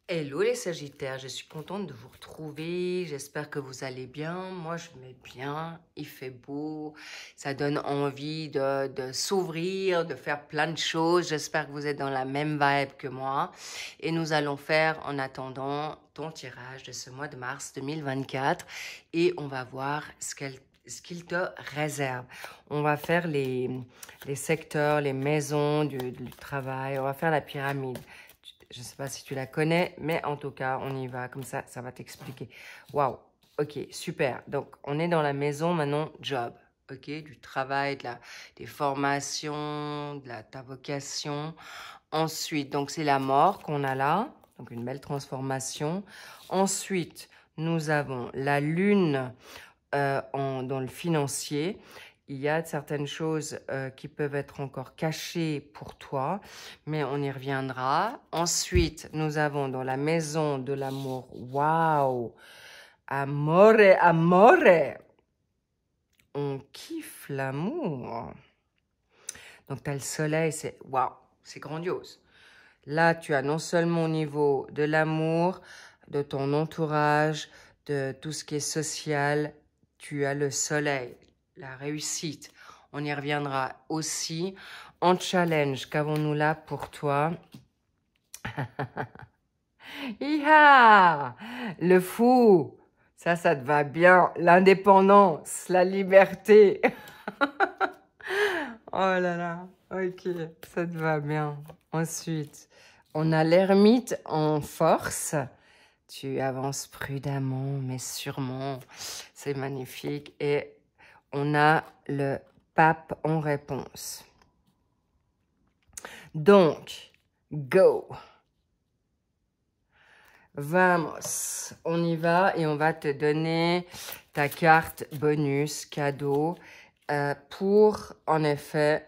Hello les Sagittaires, je suis contente de vous retrouver, j'espère que vous allez bien, moi je vais bien, il fait beau, ça donne envie de s'ouvrir, de faire plein de choses, j'espère que vous êtes dans la même vibe que moi et nous allons faire en attendant ton tirage de ce mois de mars 2024 et on va voir ce qu'il te réserve. On va faire les secteurs, les maisons du travail, on va faire la pyramide. Je ne sais pas si tu la connais, mais en tout cas, on y va. Comme ça va t'expliquer. Waouh, ok, super. Donc, on est dans la maison maintenant, job. Ok, du travail, des formations, ta vocation. Ensuite, donc c'est la mort qu'on a là. Donc, une belle transformation. Ensuite, nous avons la lune dans le financier. Il y a certaines choses qui peuvent être encore cachées pour toi, mais on y reviendra. Ensuite, nous avons dans la maison de l'amour, waouh, amore, amore. On kiffe l'amour. Donc, tu as le soleil, c'est waouh, c'est grandiose. Là, tu as non seulement au niveau de l'amour, de ton entourage, de tout ce qui est social, tu as le soleil, la réussite. On y reviendra aussi. En challenge, qu'avons-nous là pour toi? Iha! Le fou! Ça te va bien. L'indépendance, la liberté. Oh là là, ok, ça te va bien. Ensuite, on a l'ermite en force. Tu avances prudemment, mais sûrement. C'est magnifique. Et on a le pape en réponse. Donc, go. Vamos. On y va et on va te donner ta carte bonus cadeau pour, en effet,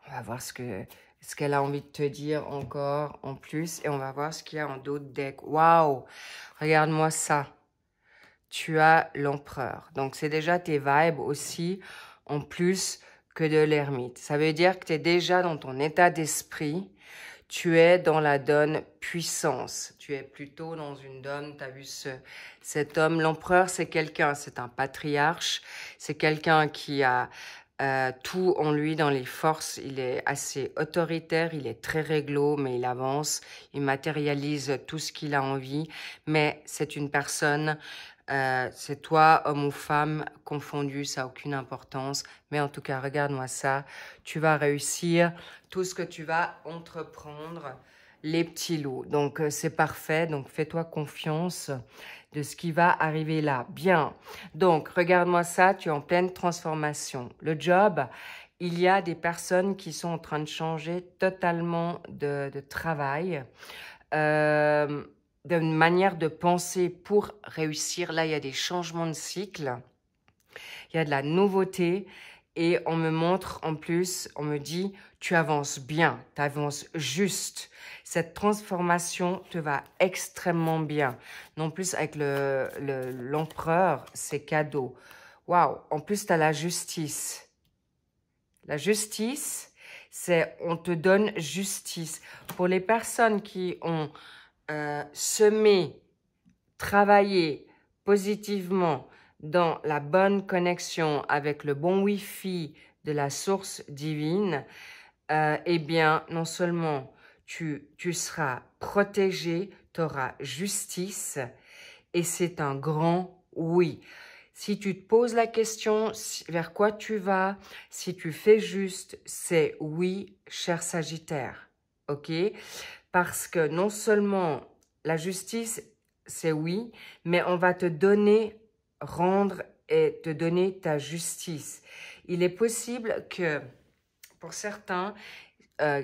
on va voir ce qu'elle a envie de te dire encore en plus et on va voir ce qu'il y a en d'autres decks. Waouh! Regarde-moi ça. Tu as l'empereur. Donc, c'est déjà tes vibes aussi, en plus que de l'ermite. Ça veut dire que tu es déjà dans ton état d'esprit. Tu es dans la donne puissance. Tu es plutôt dans une donne, tu as vu cet homme. L'empereur, c'est quelqu'un, c'est un patriarche. C'est quelqu'un qui a tout en lui dans les forces. Il est assez autoritaire, il est très réglo, mais il avance. Il matérialise tout ce qu'il a envie. Mais c'est une personne... c'est toi, homme ou femme, confondu, ça n'a aucune importance. Mais en tout cas, regarde-moi ça. Tu vas réussir tout ce que tu vas entreprendre, les petits loups. Donc, c'est parfait. Donc, fais-toi confiance de ce qui va arriver là. Bien. Donc, regarde-moi ça. Tu es en pleine transformation. Le job, il y a des personnes qui sont en train de changer totalement de travail. D'une manière de penser pour réussir. Là, il y a des changements de cycle, il y a de la nouveauté et on me montre en plus, on me dit, tu avances bien, tu avances juste. Cette transformation te va extrêmement bien. Non plus avec l'empereur, c'est cadeau. Waouh, en plus, tu as la justice. La justice, c'est on te donne justice. Pour les personnes qui ont semer, travailler positivement dans la bonne connexion avec le bon Wi-Fi de la source divine, eh bien, non seulement tu seras protégé, tu auras justice et c'est un grand oui. Si tu te poses la question vers quoi tu vas, si tu fais juste, c'est oui, cher Sagittaire. Ok? Parce que non seulement la justice, c'est oui, mais on va te donner, rendre et te donner ta justice. Il est possible que, pour certains,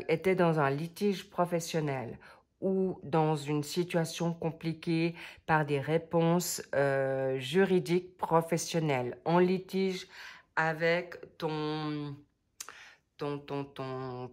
étaient dans un litige professionnel ou dans une situation compliquée par des réponses juridiques professionnelles, en litige avec ton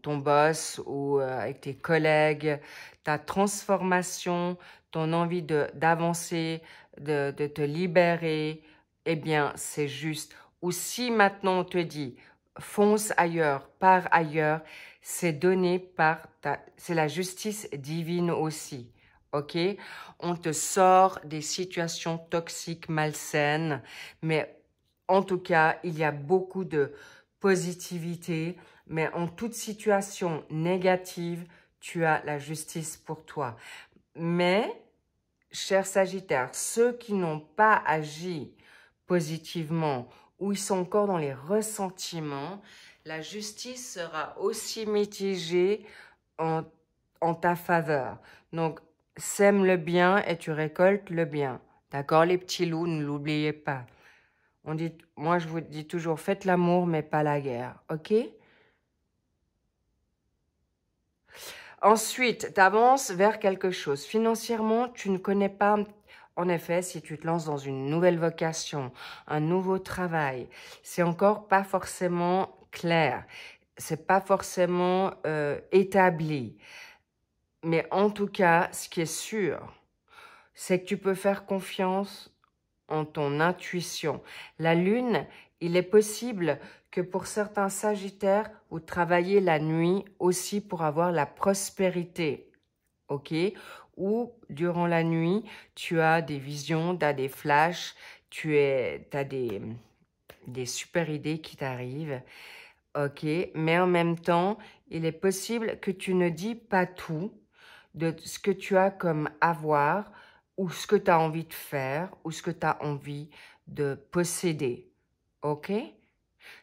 boss ou avec tes collègues, ta transformation, ton envie d'avancer, de te libérer, eh bien, c'est juste. Ou si maintenant on te dit, fonce ailleurs, pars ailleurs, c'est donné par c'est la justice divine aussi. ok? On te sort des situations toxiques, malsaines, mais en tout cas, il y a beaucoup de positivité, mais en toute situation négative, tu as la justice pour toi. Mais, cher Sagittaire, ceux qui n'ont pas agi positivement ou ils sont encore dans les ressentiments, la justice sera aussi mitigée en ta faveur. Donc, sème le bien et tu récoltes le bien. D'accord, les petits loups, ne l'oubliez pas. Moi, je vous dis toujours, faites l'amour, mais pas la guerre. OK? Ensuite, tu avances vers quelque chose. Financièrement, tu ne connais pas, en effet, si tu te lances dans une nouvelle vocation, un nouveau travail, c'est encore pas forcément clair. C'est pas forcément établi. Mais en tout cas, ce qui est sûr, c'est que tu peux faire confiance en ton intuition. La lune, il est possible que pour certains sagittaires, vous travaillez la nuit aussi pour avoir la prospérité, ok? Ou durant la nuit, tu as des visions, tu as des flashs, tu as des super idées qui t'arrivent, ok? Mais en même temps, il est possible que tu ne dis pas tout de ce que tu as comme avoir ou ce que tu as envie de faire ou ce que tu as envie de posséder. OK?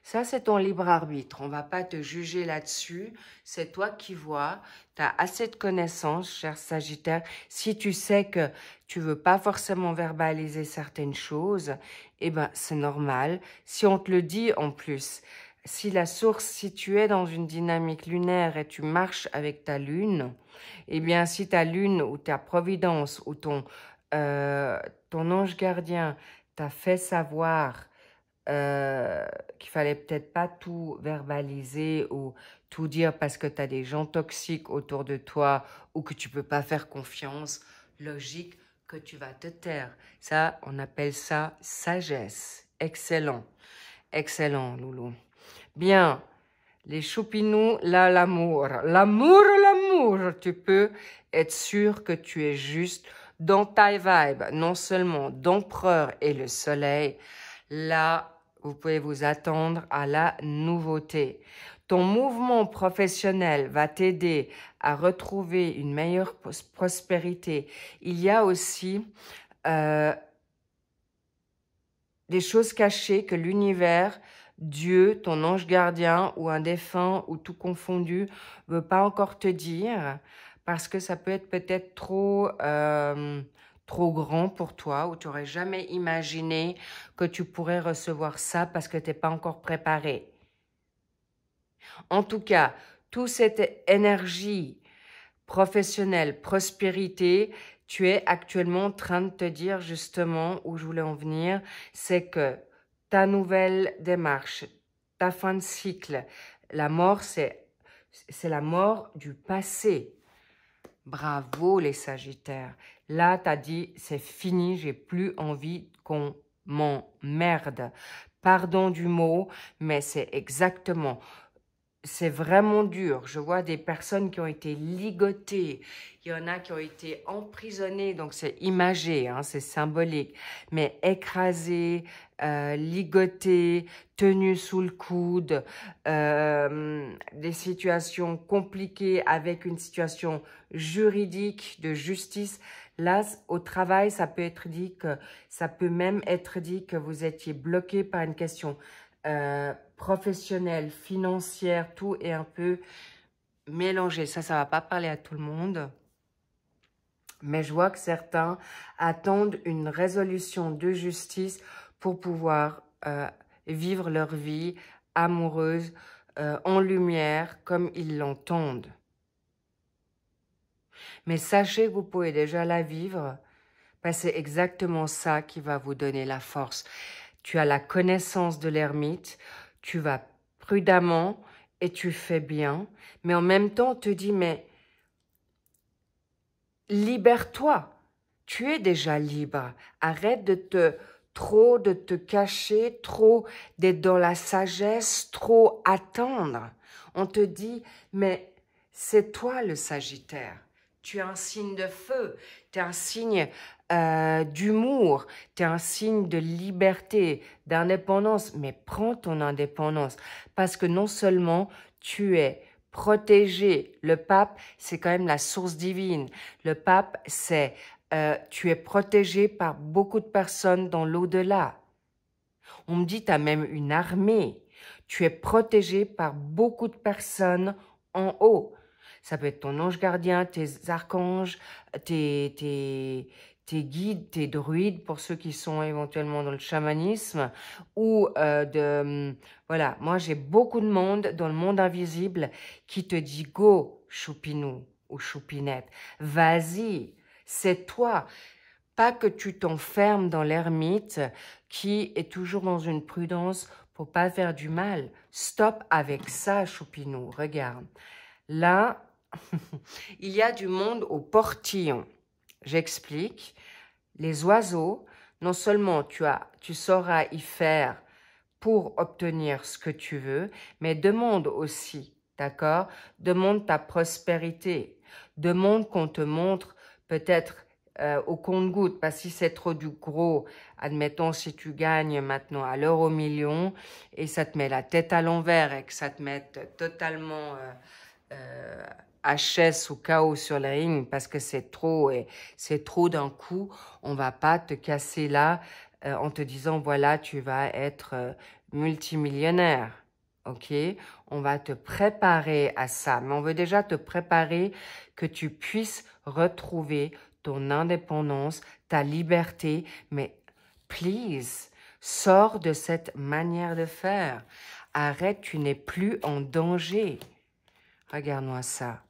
Ça, c'est ton libre arbitre. On ne va pas te juger là-dessus. C'est toi qui vois. Tu as assez de connaissances, cher Sagittaire. Si tu sais que tu veux pas forcément verbaliser certaines choses, eh ben, c'est normal. Si on te le dit en plus, si la source, si tu es dans une dynamique lunaire et tu marches avec ta lune, eh bien, si ta lune ou ta providence ou ton ange gardien t'a fait savoir qu'il fallait peut-être pas tout verbaliser ou tout dire parce que tu as des gens toxiques autour de toi ou que tu peux pas faire confiance, logique que tu vas te taire. Ça, on appelle ça sagesse. Excellent. Excellent, Loulou. Bien. Les choupinous, là, l'amour. L'amour, l'amour. Tu peux être sûr que tu es juste dans ta vibe, non seulement d'empereur et le soleil. Là, vous pouvez vous attendre à la nouveauté. Ton mouvement professionnel va t'aider à retrouver une meilleure prospérité. Il y a aussi des choses cachées que l'univers, Dieu, ton ange gardien ou un défunt ou tout confondu veut pas encore te dire parce que ça peut être peut-être trop grand pour toi ou tu n'aurais jamais imaginé que tu pourrais recevoir ça parce que tu n'es pas encore préparé. En tout cas, toute cette énergie professionnelle, prospérité, tu es actuellement en train de te dire justement où je voulais en venir, c'est que ta nouvelle démarche, ta fin de cycle, la mort, c'est la mort du passé. Bravo les Sagittaires. Là, tu as dit, c'est fini, j'ai plus envie qu'on m'emmerde. Pardon du mot, mais c'est exactement... C'est vraiment dur. Je vois des personnes qui ont été ligotées. Il y en a qui ont été emprisonnées. Donc, c'est imagé, hein, c'est symbolique. Mais écrasées, ligotées, tenues sous le coude, des situations compliquées avec une situation juridique de justice. Là, au travail, ça peut même être dit que vous étiez bloqué par une question professionnelle, financière, tout est un peu mélangé. Ça va pas parler à tout le monde. Mais je vois que certains attendent une résolution de justice pour pouvoir vivre leur vie amoureuse en lumière comme ils l'entendent. Mais sachez que vous pouvez déjà la vivre parce que c'est exactement ça qui va vous donner la force. Tu as la connaissance de l'ermite, tu vas prudemment et tu fais bien, mais en même temps, on te dit, mais libère-toi, tu es déjà libre, arrête de te cacher, trop d'être dans la sagesse, trop attendre. On te dit, mais c'est toi le Sagittaire, Tu es un signe de feu, tu es un signe d'humour, tu es un signe de liberté, d'indépendance. Mais prends ton indépendance parce que non seulement tu es protégé, le pape, c'est quand même la source divine. Le pape, c'est tu es protégé par beaucoup de personnes dans l'au-delà. On me dit, tu as même une armée. Tu es protégé par beaucoup de personnes en haut. Ça peut être ton ange gardien, tes archanges, tes guides, tes druides, pour ceux qui sont éventuellement dans le chamanisme, ou voilà, moi j'ai beaucoup de monde dans le monde invisible qui te dit « Go, choupinou ou choupinette, vas-y, c'est toi ». Pas que tu t'enfermes dans l'ermite qui est toujours dans une prudence pour pas faire du mal. Stop avec ça, choupinou. Regarde. Là, il y a du monde au portillon. J'explique. Les oiseaux, non seulement tu sauras y faire pour obtenir ce que tu veux, mais demande aussi, d'accord? Demande ta prospérité. Demande qu'on te montre peut-être au compte-gouttes, parce que si c'est trop du gros, admettons si tu gagnes maintenant à l'euro million et ça te met la tête à l'envers et que ça te met totalement HS ou KO sur le ring parce que c'est trop et c'est trop d'un coup, on va pas te casser là en te disant voilà tu vas être multimillionnaire. Ok, on va te préparer à ça, mais on veut déjà te préparer que tu puisses retrouver ton indépendance, ta liberté, mais please, sors de cette manière de faire. Arrête, tu n'es plus en danger. Regarde-moi ça.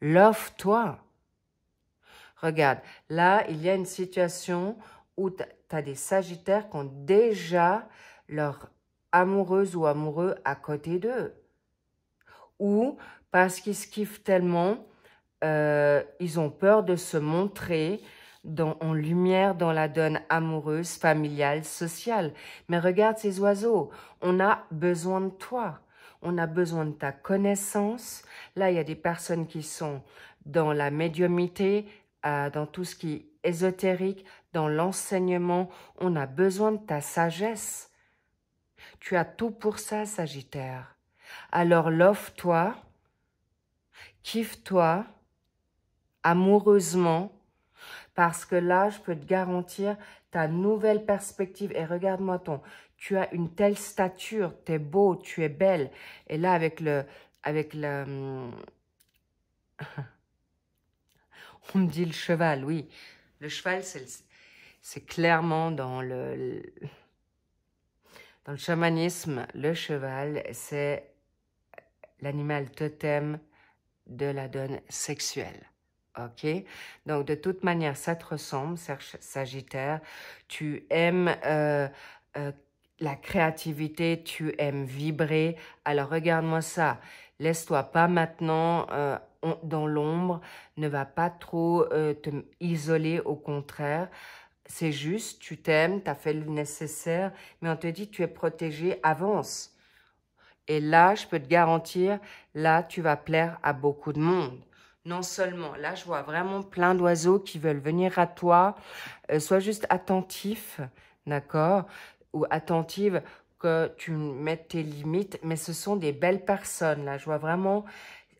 Love-toi. Regarde, là, il y a une situation où tu as des sagittaires qui ont déjà leur amoureuse ou amoureux à côté d'eux. Ou parce qu'ils se kiffent tellement, ils ont peur de se montrer en lumière dans la donne amoureuse, familiale, sociale. Mais regarde ces oiseaux, on a besoin de toi. On a besoin de ta connaissance. Là, il y a des personnes qui sont dans la médiumnité, dans tout ce qui est ésotérique, dans l'enseignement. On a besoin de ta sagesse. Tu as tout pour ça, Sagittaire. Alors, love-toi, kiffe-toi, amoureusement, parce que là, je peux te garantir ta nouvelle perspective. Et regarde-moi tu as une telle stature, tu es beau, tu es belle. Et là, on me dit le cheval, oui. Le cheval, c'est clairement dans le chamanisme, le cheval, c'est l'animal totem de la donne sexuelle. Ok? Donc, de toute manière, ça te ressemble, Sagittaire. Tu aimes la créativité, tu aimes vibrer. Alors, regarde-moi ça. Laisse-toi pas maintenant dans l'ombre. Ne va pas trop te isoler, au contraire. C'est juste, tu t'aimes, tu as fait le nécessaire, mais on te dit tu es protégé, avance. Et là, je peux te garantir, là, tu vas plaire à beaucoup de monde. Non seulement, là, je vois vraiment plein d'oiseaux qui veulent venir à toi. Sois juste attentif, d'accord? Ou attentive que tu mettes tes limites. Mais ce sont des belles personnes, là. Je vois vraiment,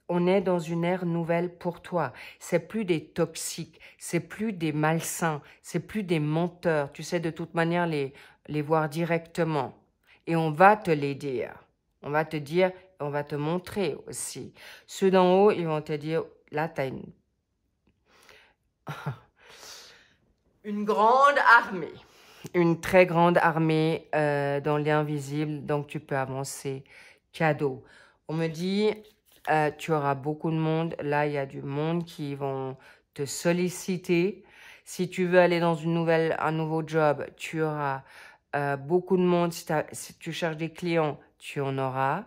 on est dans une ère nouvelle pour toi. C'est plus des toxiques, c'est plus des malsains, c'est plus des menteurs. Tu sais de toute manière les voir directement. Et on va te les dire. On va te dire, on va te montrer aussi. Ceux d'en haut, ils vont te dire, là, tu as une grande armée. Une très grande armée dans l'invisible, donc tu peux avancer. Cadeau. On me dit, tu auras beaucoup de monde. Là, il y a du monde qui vont te solliciter. Si tu veux aller dans un nouveau job, tu auras beaucoup de monde. Si tu cherches des clients, tu en auras.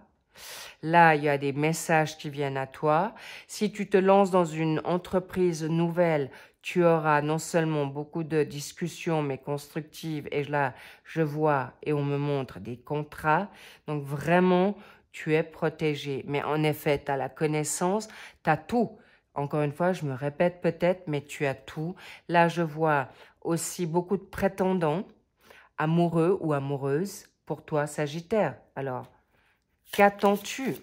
Là, il y a des messages qui viennent à toi. Si tu te lances dans une entreprise nouvelle, tu auras non seulement beaucoup de discussions, mais constructives. Et là, je vois et on me montre des contrats. Donc, vraiment, tu es protégé. Mais en effet, tu as la connaissance, tu as tout. Encore une fois, je me répète peut-être, mais tu as tout. Là, je vois aussi beaucoup de prétendants, amoureux ou amoureuses, pour toi, Sagittaire. Alors, qu'attends-tu?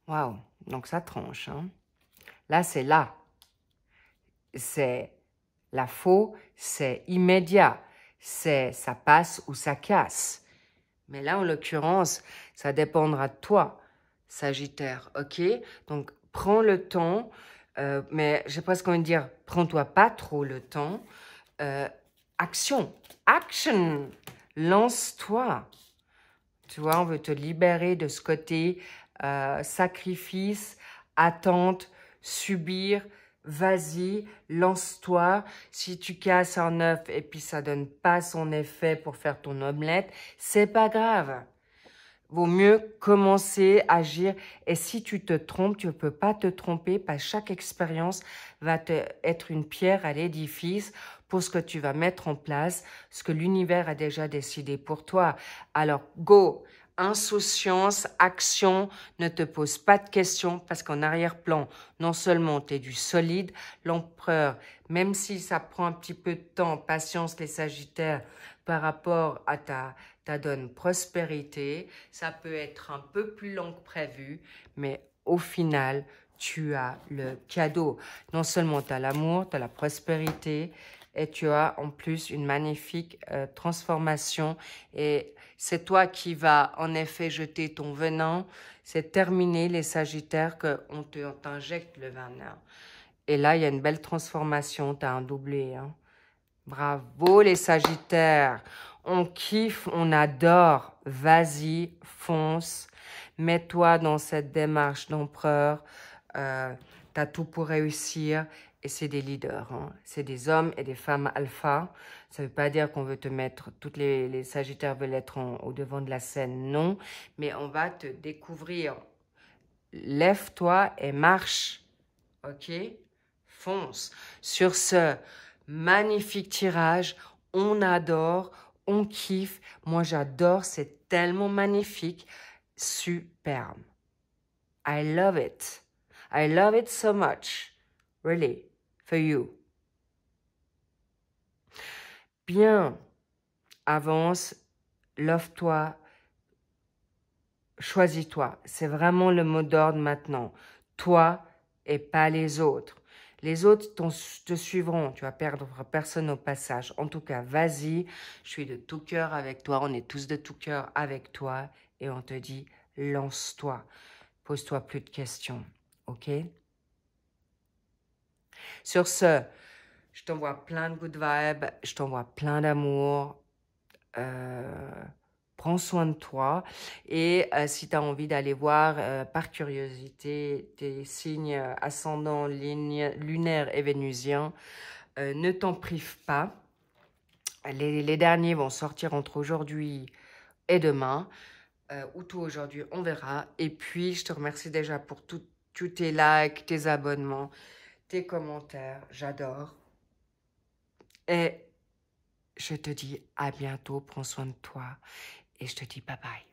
Waouh, donc ça tranche. Hein? Là, c'est là. C'est la faux, c'est immédiat. C'est ça passe ou ça casse. Mais là, en l'occurrence, ça dépendra de toi, Sagittaire, ok? Donc, prends le temps, mais j'ai presque envie de dire, prends-toi pas trop le temps. Action, action, lance-toi. Tu vois, on veut te libérer de ce côté sacrifice, attente, subir. Vas-y, lance-toi. Si tu casses un œuf et puis ça donne pas son effet pour faire ton omelette, c'est pas grave. Vaut mieux commencer, agir. Et si tu te trompes, tu ne peux pas te tromper parce que chaque expérience va être une pierre à l'édifice pour ce que tu vas mettre en place, ce que l'univers a déjà décidé pour toi. Alors, go! Insouciance, action, ne te pose pas de questions parce qu'en arrière-plan, non seulement tu es du solide, l'empereur, même si ça prend un petit peu de temps, patience les Sagittaires, par rapport à ta donne prospérité, ça peut être un peu plus long que prévu, mais au final, tu as le cadeau. Non seulement tu as l'amour, tu as la prospérité, et tu as en plus une magnifique transformation. Et c'est toi qui vas en effet jeter ton venin. C'est terminé les Sagittaires qu'on t'injecte le venin. Et là, il y a une belle transformation, tu as un doublé. Hein. Bravo les Sagittaires. On kiffe, on adore. Vas-y, fonce. Mets-toi dans cette démarche d'empereur. T'as tout pour réussir. Et c'est des leaders. Hein. C'est des hommes et des femmes alpha. Ça ne veut pas dire qu'on veut te mettre, toutes les Sagittaires veulent être au devant de la scène. Non. Mais on va te découvrir. Lève-toi et marche. Ok? Fonce. Sur ce magnifique tirage, on adore, on kiffe. Moi, j'adore, c'est tellement magnifique. Superbe. I love it. I love it so much. Really. For you. Bien. Avance. Love-toi. Choisis-toi. C'est vraiment le mot d'ordre maintenant. Toi et pas les autres. Les autres te suivront. Tu vas perdre personne au passage. En tout cas, vas-y. Je suis de tout cœur avec toi. On est tous de tout cœur avec toi. Et on te dit, lance-toi. Pose-toi plus de questions. OK? Sur ce, je t'envoie plein de good vibes. Je t'envoie plein d'amour. Prends soin de toi et si tu as envie d'aller voir par curiosité tes signes ascendants, lunaires et vénusiens, ne t'en prive pas. Les derniers vont sortir entre aujourd'hui et demain, ou tout aujourd'hui, on verra. Et puis, je te remercie déjà pour tous tes likes, tes abonnements, tes commentaires, j'adore. Et je te dis à bientôt, prends soin de toi. Et je te dis bye bye.